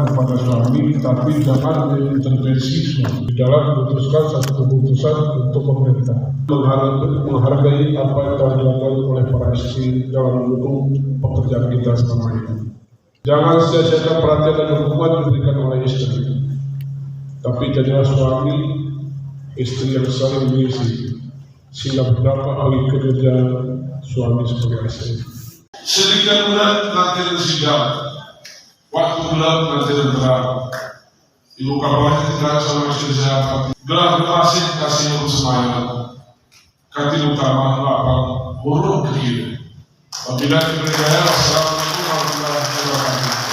Kepada suami, tapi jangan diintervensi suami dalam memutuskan satu keputusan untuk pemerintah. Menghargai apa yang telah dilakukan oleh para istri dalam mendukung pekerjaan kita selama ini. Jangan sia-siakan perhatian dan dukungan diberikan oleh istri, tapi jadilah suami istri yang saling mengisi sehingga berdampak bagi kinerja suami sebagai istri. Sedikit berat nanti tersidang. Waktu gelap nanti terang. Ibu kabarnya tidak sama istri saya. Gerak berhasil kasih bersemayam. Kati utama lapang huruf kecil. Apabila dipercaya, wassalamualaikum warahmatullahi wabarakatuh.